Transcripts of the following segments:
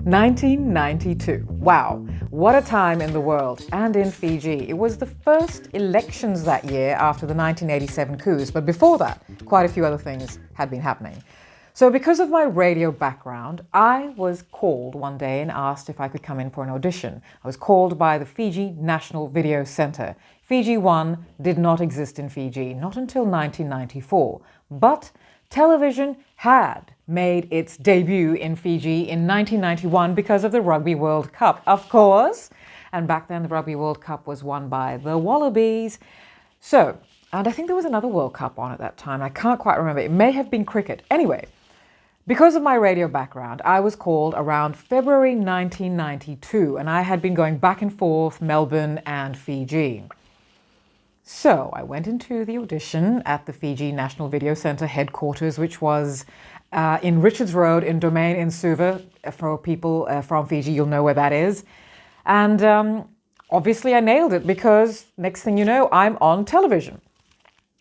1992. Wow, what a time in the world and in Fiji. It was the first elections that year after the 1987 coups, but before that, quite a few other things had been happening. So because of my radio background, I was called one day and asked if I could come in for an audition. I was called by the Fiji National Video Centre. Fiji 1 did not exist in Fiji, not until 1994, but television had made its debut in Fiji in 1991 because of the Rugby World Cup, of course. And back then the Rugby World Cup was won by the Wallabies. So, and I think there was another World Cup on at that time. I can't quite remember. It may have been cricket. Anyway, because of my radio background, I was called around February 1992, and I had been going back and forth Melbourne and Fiji. So I went into the audition at the Fiji National Video Centre headquarters, which was in Richards Road in Domain in Suva. For people from Fiji, you'll know where that is. And obviously I nailed it because next thing you know, I'm on television.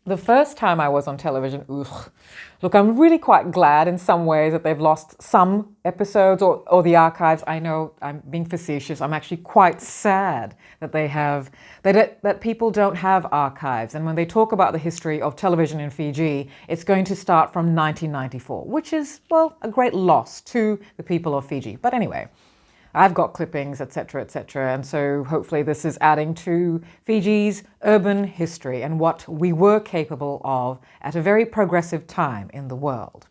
The first time I was on television, look, I'm really quite glad in some ways that they've lost some episodes or the archives. I know I'm being facetious. I'm actually quite sad that that people don't have archives. And when they talk about the history of television in Fiji, it's going to start from 1994, which is, well, a great loss to the people of Fiji. But anyway, I've got clippings, etc., etc. And so hopefully this is adding to Fiji's urban history and what we were capable of at a very progressive time in the world.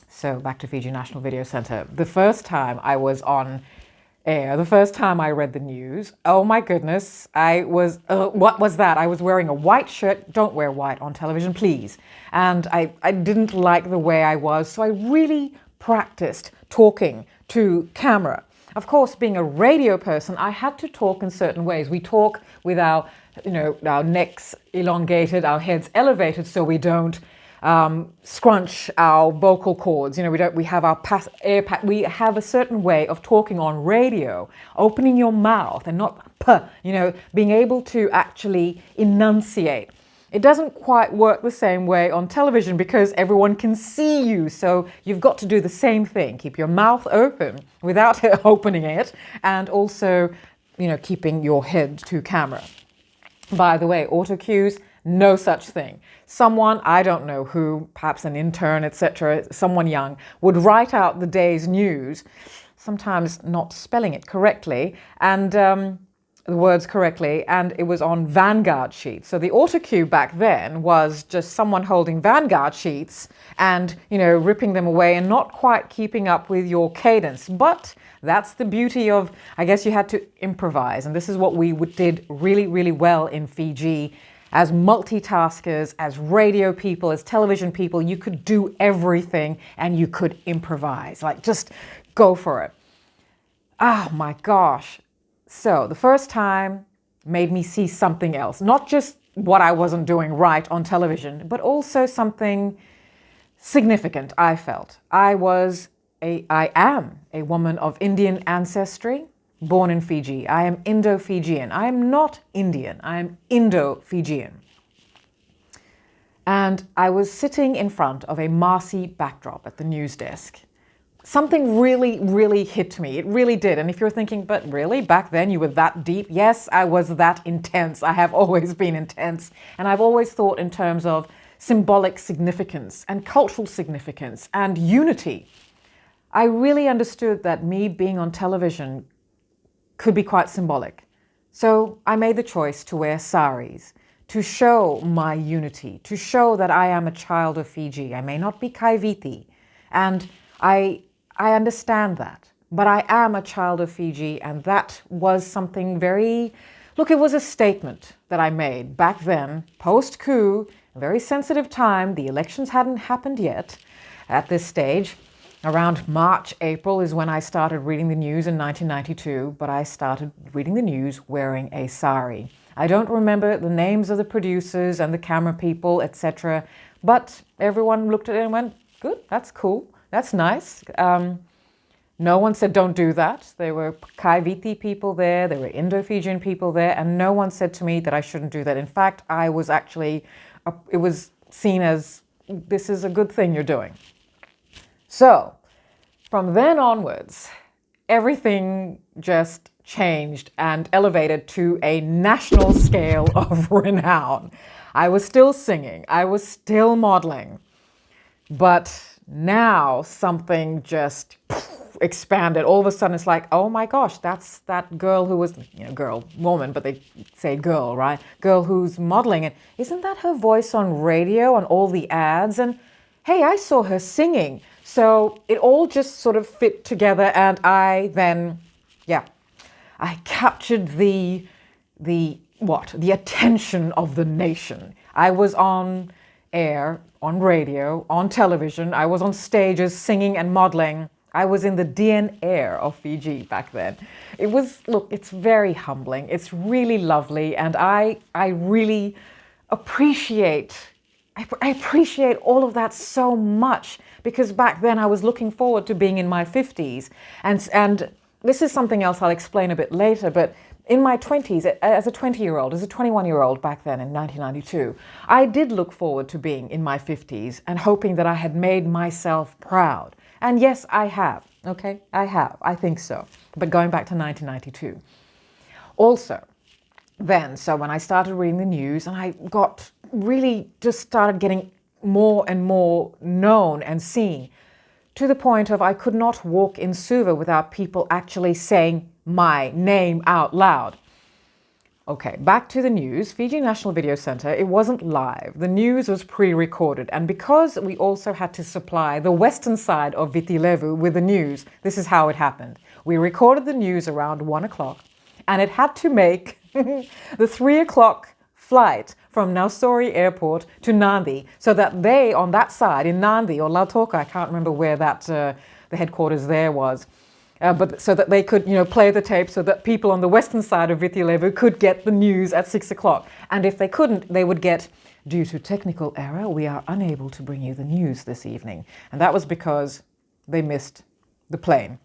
So back to Fiji National Video Centre. The first time I was on air, the first time I read the news, oh my goodness, what was that? I was wearing a white shirt. Don't wear white on television, please. And I didn't like the way I was, so I really practiced talking to camera. Of course, being a radio person, I had to talk in certain ways. We talk with our necks elongated, our heads elevated, so we don't scrunch our vocal cords. We have our we have a certain way of talking on radio, opening your mouth and not being able to actually enunciate. It doesn't quite work the same way on television because everyone can see you. So you've got to do the same thing. Keep your mouth open without opening it, and also, keeping your head to camera. By the way, auto cues, no such thing. Someone, I don't know who, perhaps an intern, etc., someone young, would write out the day's news, sometimes not spelling it correctly, and the words correctly, and it was on Vanguard sheets. So the auto cue back then was just someone holding Vanguard sheets and, ripping them away and not quite keeping up with your cadence. But that's the beauty of, I guess you had to improvise. And this is what we did really, really well in Fiji. As multitaskers, as radio people, as television people, you could do everything and you could improvise. Like, just go for it. Oh my gosh. So the first time made me see something else, not just what I wasn't doing right on television, but also something significant, I felt. I am a woman of Indian ancestry, born in Fiji. I am Indo-Fijian. I am not Indian. I am Indo-Fijian. And I was sitting in front of a Masi backdrop at the news desk. Something really, really hit me. It really did. And if you're thinking, but really, back then you were that deep? Yes, I was that intense. I have always been intense. And I've always thought in terms of symbolic significance and cultural significance and unity. I really understood that me being on television could be quite symbolic. So I made the choice to wear saris, to show my unity, to show that I am a child of Fiji. I may not be Kaiviti, and I understand that, but I am a child of Fiji, and that was something very, it was a statement that I made back then, post-coup, a very sensitive time. The elections hadn't happened yet at this stage. Around March, April is when I started reading the news in 1992, but I started reading the news wearing a sari. I don't remember the names of the producers and the camera people, etc., but everyone looked at it and went, good, that's cool. That's nice. No one said don't do that. There were Kaiviti people there, there were Indo-Fijian people there, and no one said to me that I shouldn't do that. In fact, I was actually, it was seen as, this is a good thing you're doing. So, from then onwards, everything just changed and elevated to a national scale of renown. I was still singing, I was still modeling, but now something just expanded. All of a sudden it's like, oh my gosh, that's that girl who was, girl, woman, but they say girl, right? Girl who's modeling, and isn't that her voice on radio, on all the ads? And hey, I saw her singing. So it all just sort of fit together, and I then, I captured the attention of the nation. I was on air, on radio, on television. I was on stages singing and modeling. I was in the DNA of Fiji back then. It was, look, it's very humbling. It's really lovely, and I really appreciate all of that so much, because back then I was looking forward to being in my 50s. And this is something else I'll explain a bit later, but in my 20s, as a 20-year-old, as a 21-year-old back then in 1992, I did look forward to being in my 50s and hoping that I had made myself proud. And yes, I have, okay? I have, I think so. But going back to 1992. Also, then, so when I started reading the news and I just started getting more and more known and seen, to the point of I could not walk in Suva without people actually saying my name out loud. Okay, back to the news. Fiji National Video Centre, it wasn't live. The news was pre-recorded, and because we also had to supply the western side of Viti Levu with the news, this is how it happened. We recorded the news around 1 o'clock, and it had to make the 3 o'clock flight from Nausori Airport to Nadi, so that they, on that side, in Nadi or Lautoka, I can't remember where that the headquarters there was, but so that they could, play the tape so that people on the western side of Viti Levu could get the news at 6 o'clock. And if they couldn't, they would get, due to technical error, we are unable to bring you the news this evening. And that was because they missed the plane,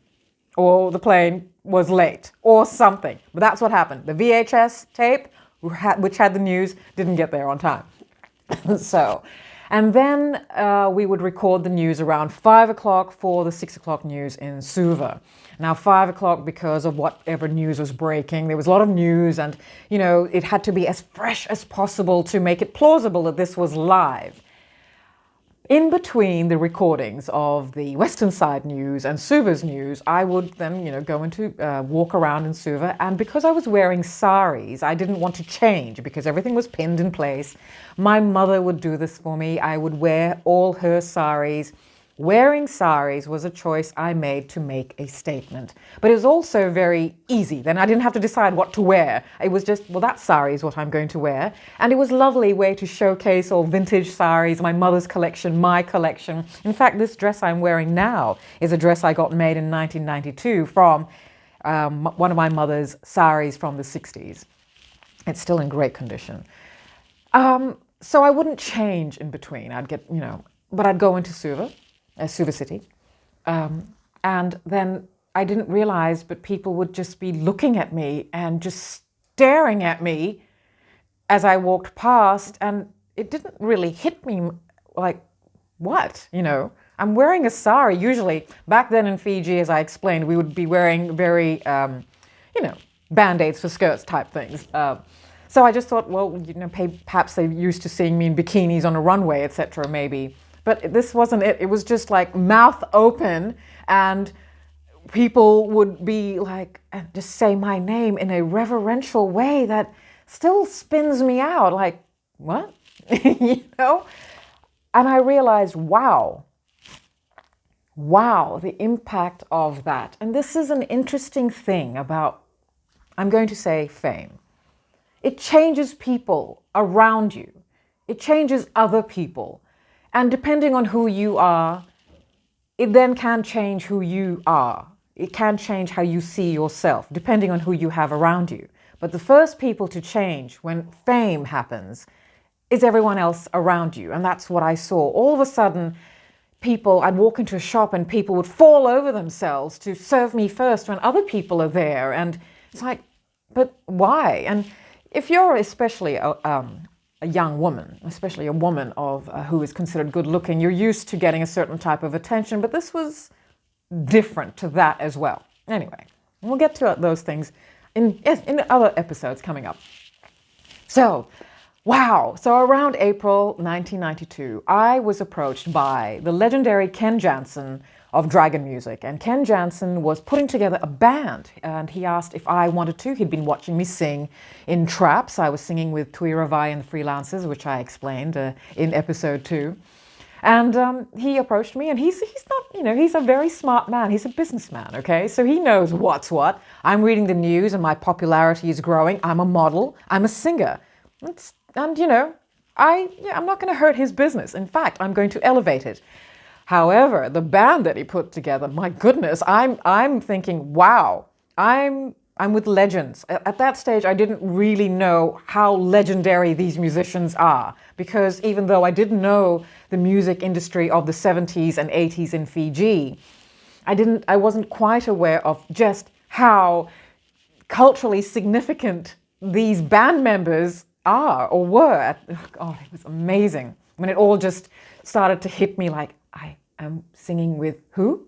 or the plane was late, or something. But that's what happened. The VHS tape, which had the news, didn't get there on time. And then we would record the news around 5 o'clock for the 6 o'clock news in Suva. Now 5 o'clock, because of whatever news was breaking, there was a lot of news, and it had to be as fresh as possible to make it plausible that this was live. In between the recordings of the Western Side news and Suva's news, I would then, go into walk around in Suva. And because I was wearing saris, I didn't want to change because everything was pinned in place. My mother would do this for me. I would wear all her saris. Wearing saris was a choice I made to make a statement. But it was also very easy. Then I didn't have to decide what to wear. It was just, well, that sari is what I'm going to wear. And it was a lovely way to showcase all vintage saris, my mother's collection, my collection. In fact, this dress I'm wearing now is a dress I got made in 1992 from one of my mother's saris from the 60s. It's still in great condition. So I wouldn't change in between. I'd get, but I'd go into Suva City. And then I didn't realize, but people would just be looking at me and just staring at me as I walked past. And it didn't really hit me like, what, I'm wearing a sari. Usually back then in Fiji, as I explained, we would be wearing very, Band-Aids for skirts type things. So I just thought, well, perhaps they're used to seeing me in bikinis on a runway, etc., maybe. But this wasn't it. It was just like mouth open, and people would be like, and just say my name in a reverential way that still spins me out. Like, what? And I realized, wow, the impact of that. And this is an interesting thing about, I'm going to say, fame. It changes people around you. It changes other people. And depending on who you are, it then can change who you are. It can change how you see yourself, depending on who you have around you. But the first people to change when fame happens is everyone else around you. And that's what I saw. All of a sudden, I'd walk into a shop and people would fall over themselves to serve me first when other people are there. And it's like, but why? And if you're especially a young woman, especially a woman who is considered good looking, you're used to getting a certain type of attention, but this was different to that as well. Anyway, we'll get to those things in other episodes coming up. So, wow. So around April 1992, I was approached by the legendary Ken Jansen of Dragon Music. And Ken Jansen was putting together a band. And he asked if I wanted to. He'd been watching me sing in traps. I was singing with Tuira Vai and the Freelancers, which I explained in episode 2. And he approached me, and he's not, he's a very smart man. He's a businessman, okay? So he knows what's what. I'm reading the news, and my popularity is growing. I'm a model. I'm a singer. And I'm not going to hurt his business. In fact, I'm going to elevate it. However, the band that he put together, my goodness, I'm thinking, wow, I'm with legends. At that stage, I didn't really know how legendary these musicians are, because even though I didn't know the music industry of the 70s and 80s in Fiji, I wasn't quite aware of just how culturally significant these band members are or were. Oh, it was amazing when it all just started to hit me like, I am singing with who?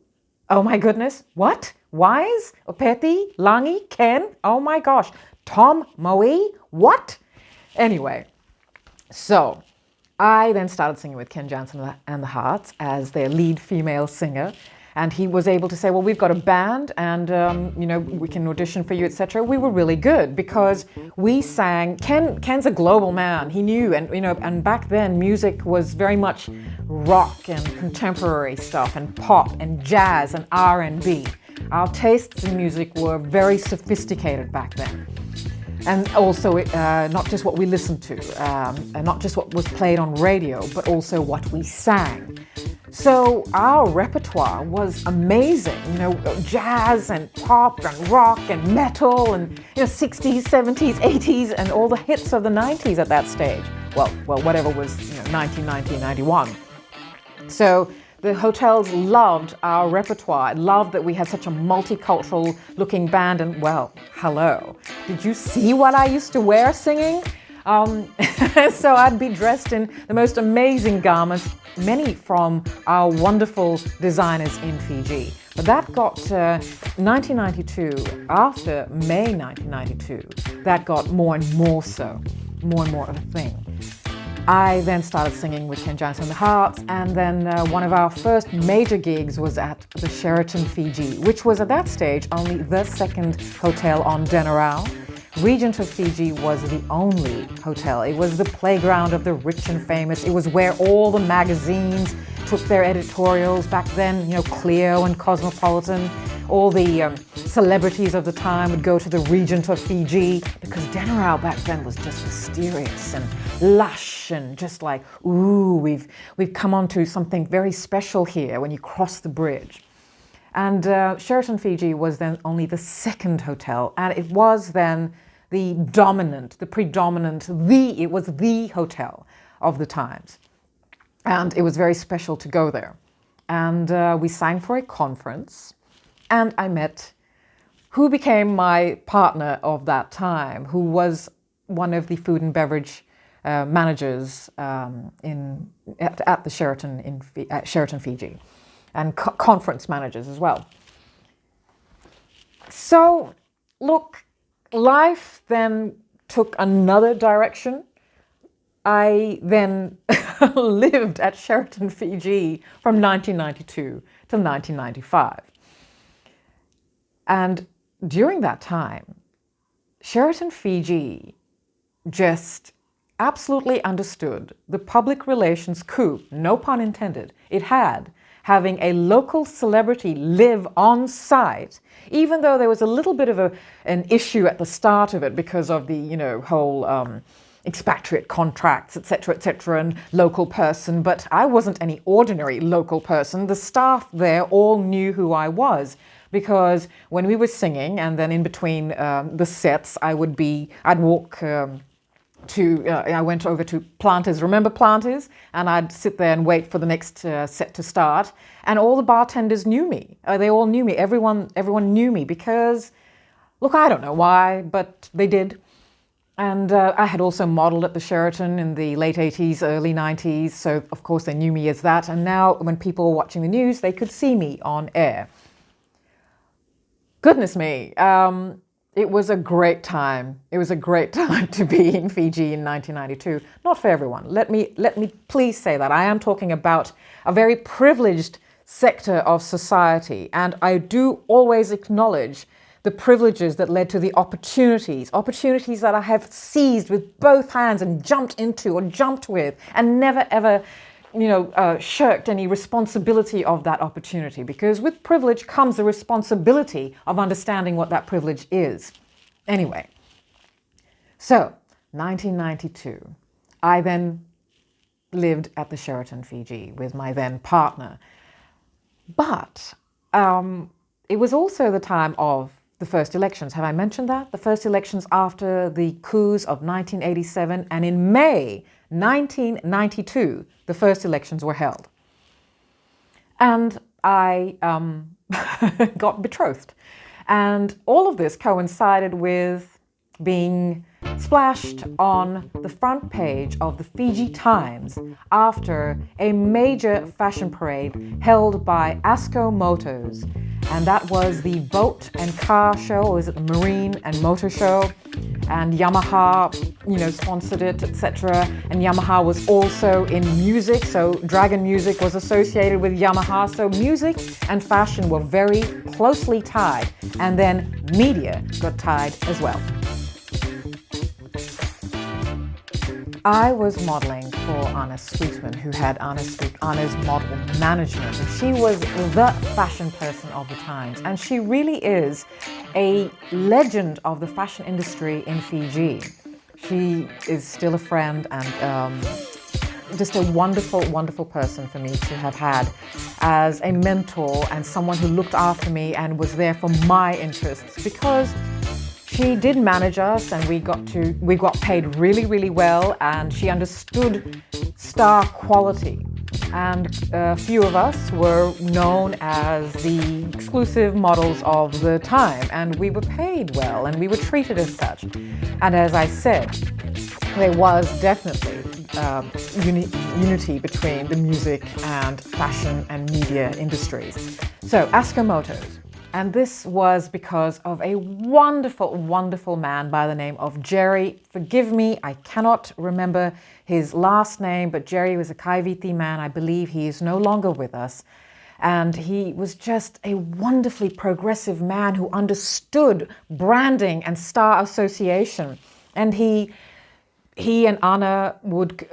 Oh my goodness, what? Wise? Opeti? Langi? Ken? Oh my gosh. Tom? Moe? What? Anyway, so I then started singing with Ken Jansen and the Hearts as their lead female singer. And he was able to say, well, we've got a band and, we can audition for you, etc. We were really good because we sang. Ken's a global man. He knew, and back then music was very much rock and contemporary stuff and pop and jazz and R&B. Our tastes in music were very sophisticated back then. And also not just what we listened to, and not just what was played on radio, but also what we sang. So our repertoire was amazing, jazz and pop and rock and metal and 60s, 70s, 80s and all the hits of the 90s at that stage. Well, whatever was 1990, 91. So the hotels loved our repertoire, loved that we had such a multicultural looking band. And well, hello, did you see what I used to wear singing? So I'd be dressed in the most amazing garments, many from our wonderful designers in Fiji. But that got 1992, after May 1992, that got more and more of a thing. I then started singing with Ken Jansen and the Hearts, and then one of our first major gigs was at the Sheraton Fiji, which was at that stage only the second hotel on Denarau. Regent of Fiji was the only hotel. It was the playground of the rich and famous. It was where all the magazines took their editorials back then, Clio and Cosmopolitan. All the celebrities of the time would go to the Regent of Fiji because Denarau back then was just mysterious and lush and just like, ooh, we've come onto something very special here when you cross the bridge. And Sheraton Fiji was then only the second hotel, and it was then the hotel of the times. And it was very special to go there. And we sang for a conference, and I met who became my partner of that time, who was one of the food and beverage managers at the Sheraton at Sheraton Fiji, and conference managers as well. So, look, life then took another direction. I then lived at Sheraton Fiji from 1992 to 1995. And during that time, Sheraton Fiji just absolutely understood the public relations coup, no pun intended, it had, having a local celebrity live on site, even though there was a little bit of an issue at the start of it because of the, whole expatriate contracts, etc., and local person. But I wasn't any ordinary local person. The staff there all knew who I was, because when we were singing and then in between the sets, I'd walk I went over to Planters. Remember Planters? And I'd sit there and wait for the next set to start. And all the bartenders knew me. They all knew me. Everyone knew me because, look, I don't know why, but they did. And I had also modeled at the Sheraton in the late 80s, early 90s. So, of course, they knew me as that. And now when people were watching the news, they could see me on air. Goodness me. It was a great time. It was a great time to be in Fiji in 1992. Not for everyone. Let me please say that. I am talking about a very privileged sector of society, and I do always acknowledge the privileges that led to the opportunities that I have seized with both hands and jumped into or jumped with, and never ever shirked any responsibility of that opportunity, because with privilege comes the responsibility of understanding what that privilege is. Anyway, so 1992, I then lived at the Sheraton, Fiji with my then partner. But it was also the time of the first elections. Have I mentioned that? The first elections after the coups of 1987, and in May 1992, the first elections were held. And I got betrothed. And all of this coincided with being splashed on the front page of the Fiji Times after a major fashion parade held by Asco Motors. And that was the boat and car show, or is it the marine and motor show? And Yamaha, sponsored it, etc. And Yamaha was also in music, so Dragon Music was associated with Yamaha. So music and fashion were very closely tied. And then media got tied as well. I was modeling for Anna Sweetman, who had Anna's model management, and she was the fashion person of the times, and she really is a legend of the fashion industry in Fiji. She is still a friend and just a wonderful, wonderful person for me to have had as a mentor and someone who looked after me and was there for my interests, because she did manage us, and we got paid really, really well, and she understood star quality. And a few of us were known as the exclusive models of the time, and we were paid well, and we were treated as such. And as I said, there was definitely unity between the music and fashion and media industries. So, Asco Motors. And this was because of a wonderful, wonderful man by the name of Jerry. Forgive me, I cannot remember his last name, but Jerry was a Kaiviti man. I believe he is no longer with us. And he was just a wonderfully progressive man who understood branding and star association. And he and Anna would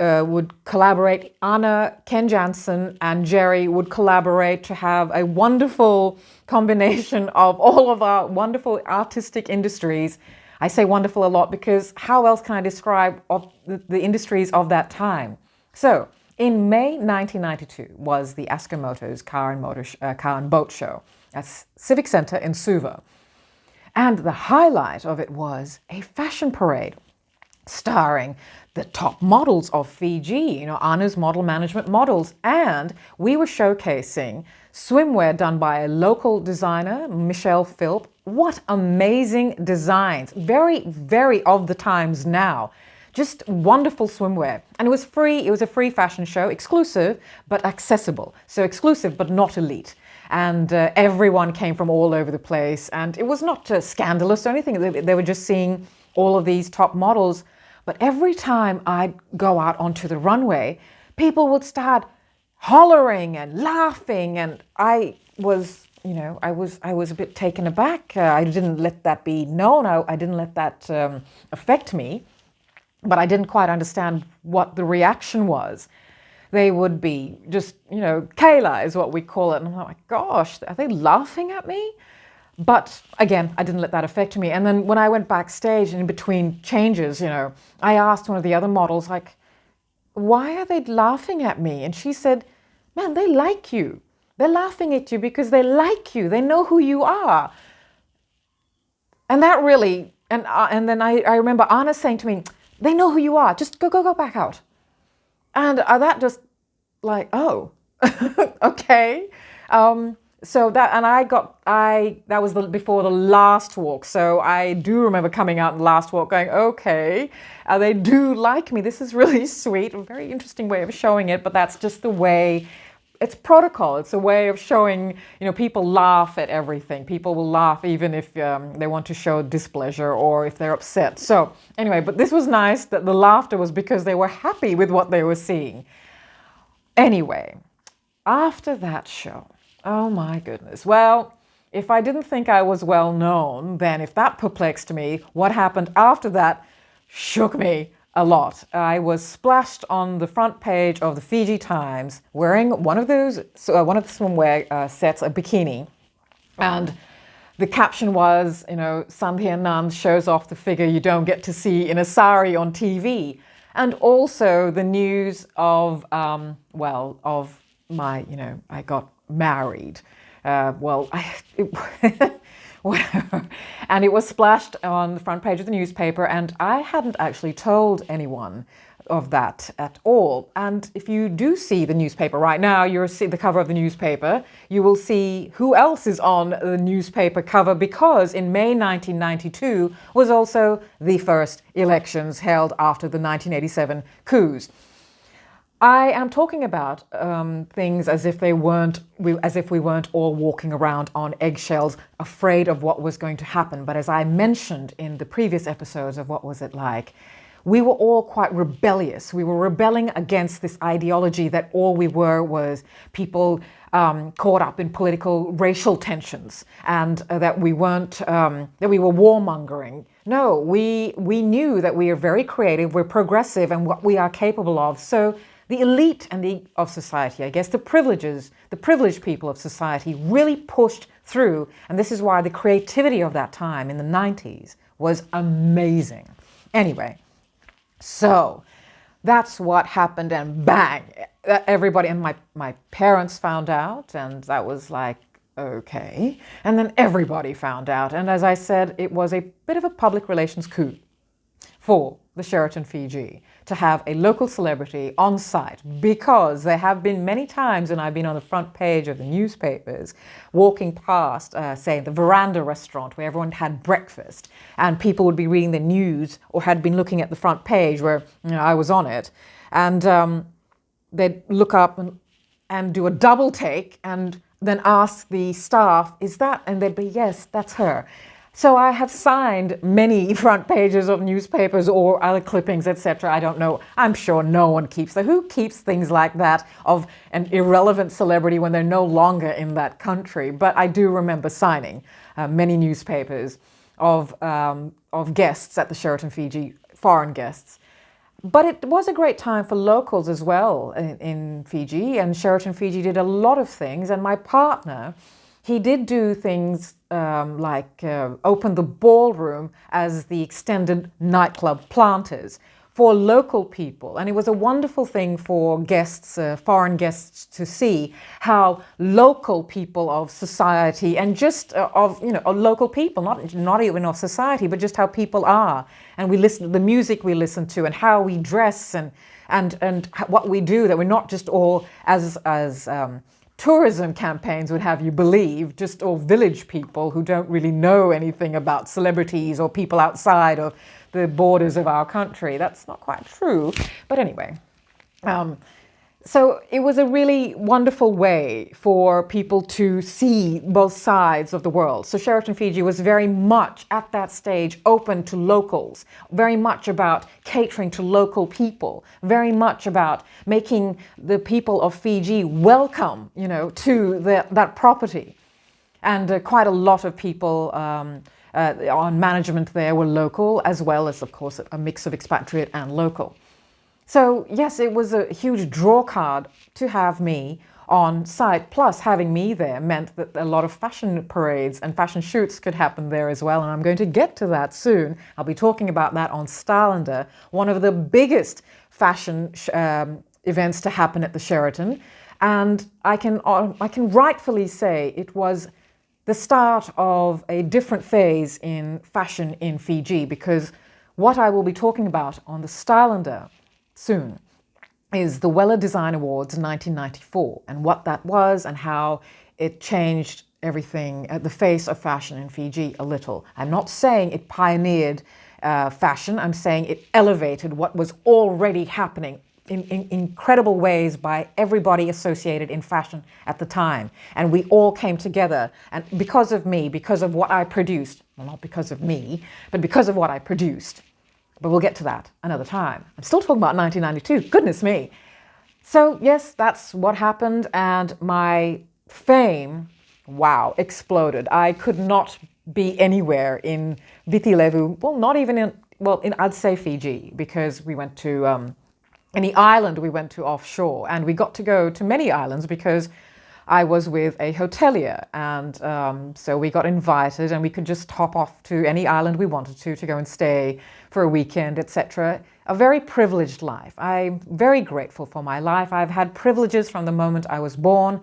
collaborate. Anna, Ken Jansen, and Jerry would collaborate to have a wonderful combination of all of our wonderful artistic industries. I say wonderful a lot because how else can I describe the industries of that time? So, in May 1992 was the Asco Motors car and boat show at Civic Centre in Suva. And the highlight of it was a fashion parade starring the top models of Fiji, Anna's model management models. And we were showcasing swimwear done by a local designer, Micelle Philp. What amazing designs. Very, very of the times now. Just wonderful swimwear. And it was free. It was a free fashion show, exclusive but accessible. So exclusive but not elite. And everyone came from all over the place. And it was not scandalous or anything. They were just seeing all of these top models. But every time I'd go out onto the runway, people would start hollering and laughing, and I was a bit taken aback. I didn't let that be known. I didn't let that affect me, but I didn't quite understand what the reaction was. They would be just, KAILA is what we call it, and I'm like, gosh, are they laughing at me? But again, I didn't let that affect me. And then when I went backstage and in between changes, I asked one of the other models, like, why are they laughing at me? And she said, man, they like you. They're laughing at you because they like you. They know who you are. And that really, and then I remember Anna saying to me, they know who you are. Just go back out. And that just like, oh, okay. So that, and that was before the last walk. So I do remember coming out in the last walk going, okay, they do like me. This is really sweet. A very interesting way of showing it, but that's just the way it's protocol. It's a way of showing, people laugh at everything. People will laugh even if they want to show displeasure or if they're upset. So anyway, but this was nice that the laughter was because they were happy with what they were seeing. Anyway, after that show, oh my goodness. Well, if I didn't think I was well known, then if that perplexed me, what happened after that shook me a lot. I was splashed on the front page of the Fiji Times wearing one of the swimwear sets, a bikini. And the caption was, Sandhya Nand shows off the figure you don't get to see in a sari on TV. And also the news of, of my, I got married. Whatever. And it was splashed on the front page of the newspaper, and I hadn't actually told anyone of that at all. And if you do see the newspaper right now, you'll see the cover of the newspaper, you will see who else is on the newspaper cover, because in May 1992 was also the first elections held after the 1987 coups. I am talking about things as if we weren't all walking around on eggshells, afraid of what was going to happen. But as I mentioned in the previous episodes of What Was It Like, we were all quite rebellious. We were rebelling against this ideology that all we were was people caught up in political, racial tensions, and that we weren't, that we were warmongering. No, we knew that we are very creative, we're progressive, and what we are capable of. So the elite of society, I guess, the privileged people of society really pushed through. And this is why the creativity of that time in the 90s was amazing. Anyway, so that's what happened, and bang, everybody, and my parents found out, and that was like, okay. And then everybody found out. And as I said, it was a bit of a public relations coup for the Sheraton Fiji to have a local celebrity on site, because there have been many times when I've been on the front page of the newspapers walking past, say, the Veranda restaurant where everyone had breakfast, and people would be reading the news or had been looking at the front page where I was on it, and they'd look up and do a double take and then ask the staff, is that? And they'd be, yes, that's her. So I have signed many front pages of newspapers or other clippings, etc. I don't know. I'm sure no one keeps that. Who keeps things like that of an irrelevant celebrity when they're no longer in that country? But I do remember signing many newspapers of guests at the Sheraton Fiji, foreign guests. But it was a great time for locals as well in Fiji, and Sheraton Fiji did a lot of things. And my partner, he did do things like open the ballroom as the extended nightclub Planters for local people. And it was a wonderful thing for guests, foreign guests, to see how local people of society, and just of local people, not even of society, but just how people are. And we listen to the music we listen to, and how we dress, and what we do, that we're not just all as tourism campaigns would have you believe, just all village people who don't really know anything about celebrities or people outside of the borders of our country. That's not quite true. But anyway, so it was a really wonderful way for people to see both sides of the world. So Sheraton Fiji was very much at that stage open to locals, very much about catering to local people, very much about making the people of Fiji welcome, to that property. And quite a lot of people on management there were local, as well as, of course, a mix of expatriate and local. So yes, it was a huge draw card to have me on site. Plus, having me there meant that a lot of fashion parades and fashion shoots could happen there as well. And I'm going to get to that soon. I'll be talking about that on Stylander, one of the biggest fashion events to happen at the Sheraton. And I can rightfully say it was the start of a different phase in fashion in Fiji, because what I will be talking about on the Stylander soon is the Weller Design Awards in 1994, and what that was and how it changed everything at the face of fashion in Fiji a little. I'm not saying it pioneered fashion, I'm saying it elevated what was already happening in incredible ways by everybody associated in fashion at the time. And we all came together, and because of me, because of what I produced, well, not because of me, but because of what I produced. But we'll get to that another time. I'm still talking about 1992, goodness me. So yes, that's what happened, and my fame, wow, exploded. I could not be anywhere in Viti Levu, well, not even in, well, I'd say Fiji, because we went to any island we went to offshore, and we got to go to many islands because I was with a hotelier, and so we got invited, and we could just hop off to any island we wanted to go and stay for a weekend, etc. A very privileged life. I'm very grateful for my life. I've had privileges from the moment I was born.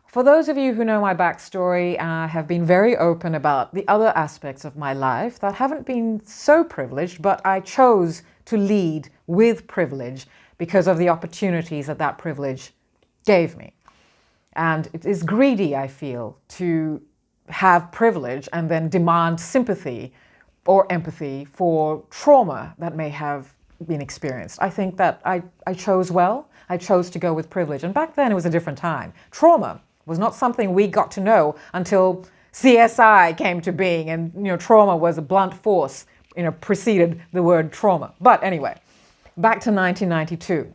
For those of you who know my backstory, I have been very open about the other aspects of my life that haven't been so privileged, but I chose to lead with privilege because of the opportunities that that privilege gave me. And it is greedy, I feel, to have privilege and then demand sympathy or empathy for trauma that may have been experienced. I think that I chose well. I chose to go with privilege. And back then it was a different time. Trauma was not something we got to know until CSI came to being, and trauma was a blunt force, preceded the word trauma. But anyway, back to 1992.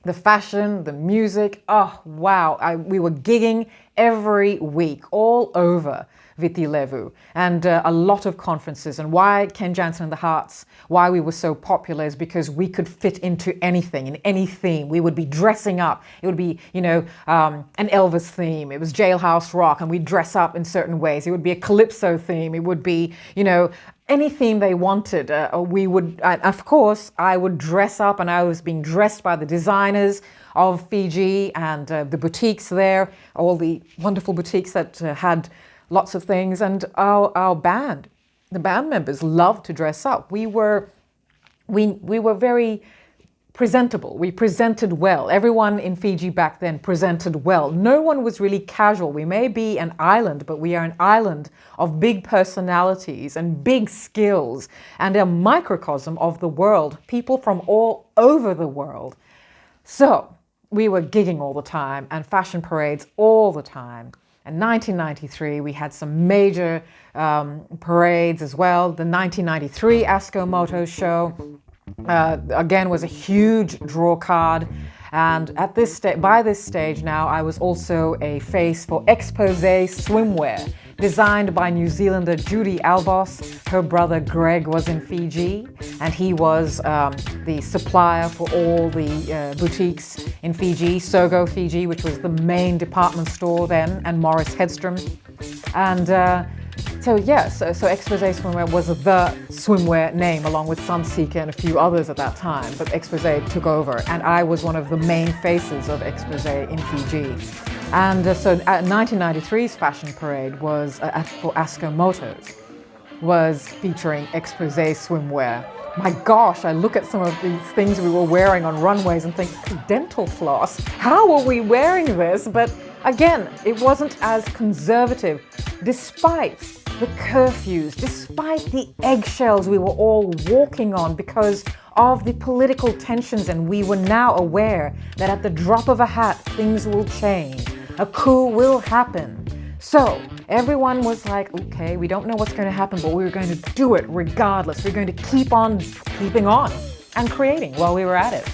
The fashion, the music, oh wow, we were gigging every week all over Viti Levu, and a lot of conferences. And why Ken Jansen and the Hearts, why we were so popular is because we could fit into anything, in any theme. We would be dressing up. It would be, an Elvis theme. It was Jailhouse Rock, and we'd dress up in certain ways. It would be a Calypso theme. It would be, any theme they wanted. We would, of course, I would dress up, and I was being dressed by the designers of Fiji and the boutiques there, all the wonderful boutiques that had lots of things. And our band, the band members loved to dress up. We were very presentable. We presented well. Everyone in Fiji back then presented well. No one was really casual. We may be an island, but we are an island of big personalities and big skills and a microcosm of the world, people from all over the world. So we were gigging all the time and fashion parades all the time. In 1993, we had some major parades as well. The 1993 Asco Moto Show, again, was a huge draw card. And at by this stage now, I was also a face for Exposé Swimwear, designed by New Zealander Judy Albos. Her brother Greg was in Fiji, and he was the supplier for all the boutiques in Fiji, Sogo Fiji, which was the main department store then, and Morris Hedstrom. And so Exposé Swimwear was the swimwear name, along with Sunseeker and a few others at that time, but Exposé took over, and I was one of the main faces of Exposé in Fiji. And so 1993's fashion parade was for Asco Motos, was featuring Exposé Swimwear. My gosh, I look at some of these things we were wearing on runways and think, dental floss, how are we wearing this? But again, it wasn't as conservative, despite the curfews, despite the eggshells we were all walking on because of the political tensions, and we were now aware that at the drop of a hat, things will change. A coup will happen. So everyone was like, okay, we don't know what's going to happen, but we're going to do it regardless. We're going to keep on keeping on and creating while we were at it.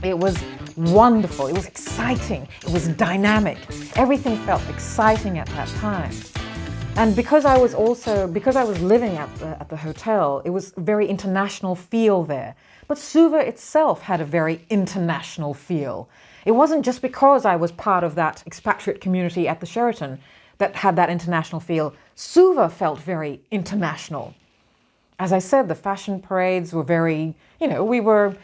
It was wonderful. It was exciting. It was dynamic. Everything felt exciting at that time. And because I was living at the hotel, it was a very international feel there. But Suva itself had a very international feel. It wasn't just because I was part of that expatriate community at the Sheraton that had that international feel. Suva felt very international. As I said, the fashion parades were very, we were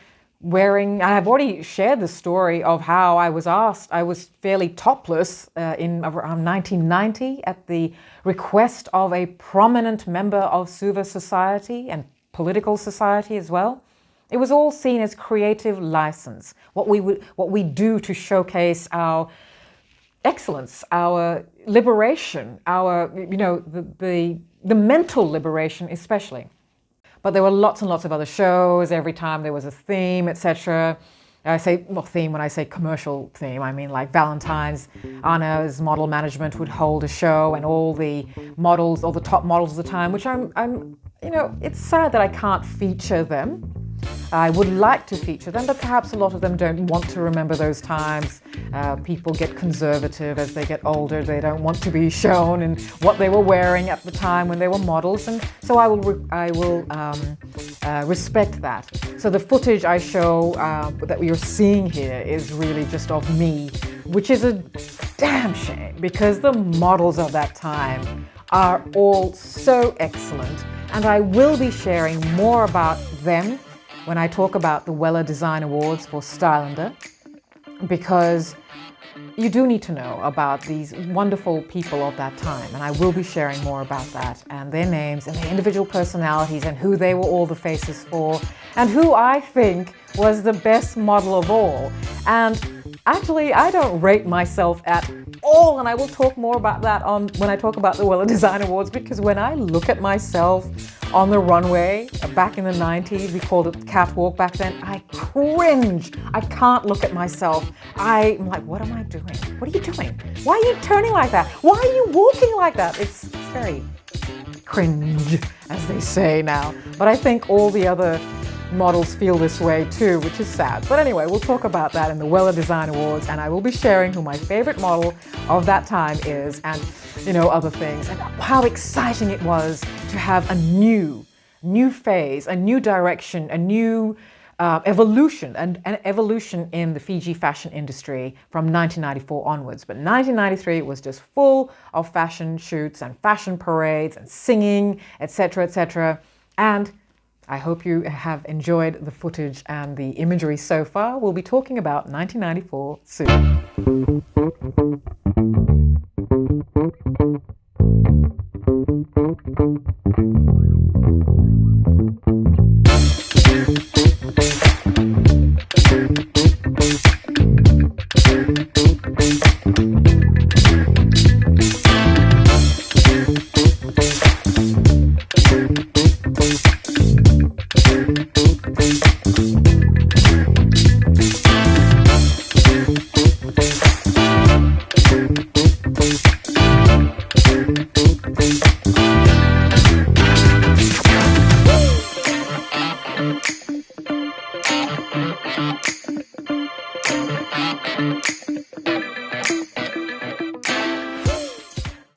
wearing, I've already shared the story of how I was asked, I was fairly topless in around 1990 at the request of a prominent member of Suva society and political society as well. It was all seen as creative license, what we do to showcase our excellence, our liberation, our, the mental liberation especially. But there were lots and lots of other shows. Every time there was a theme, etc. I say, well, theme, when I say commercial theme, I mean like Valentine's. Anna's model management would hold a show, and all the models, all the top models of the time, which I'm, you know, it's sad that I can't feature them. I would like to feature them, but perhaps a lot of them don't want to remember those times. People get conservative as they get older. They don't want to be shown in what they were wearing at the time when they were models, and so I will respect that. So the footage I show that you're seeing here is really just of me, which is a damn shame because the models of that time are all so excellent, and I will be sharing more about them when I talk about the WWIL Design Awards for Stylander, because you do need to know about these wonderful people of that time, and I will be sharing more about that and their names and their individual personalities and who they were all the faces for and who I think was the best model of all. And actually, I don't rate myself at all, and I will talk more about that when I talk about the WWIL Design Awards, because when I look at myself on the runway back in the 90s, we called it catwalk back then, I cringe. I can't look at myself. I'm like, what am I doing? What are you doing? Why are you turning like that? Why are you walking like that? It's very cringe, as they say now. But I think all the other models feel this way too, which is sad. But anyway, we'll talk about that in the WWIL Design Awards, and I will be sharing who my favorite model of that time is, and you know, other things, and how exciting it was to have a new phase, a new direction, a new evolution, and an evolution in the Fiji fashion industry from 1994 onwards. But 1993 was just full of fashion shoots and fashion parades and singing, etc., etc. And I hope you have enjoyed the footage and the imagery so far. We'll be talking about 1994 soon.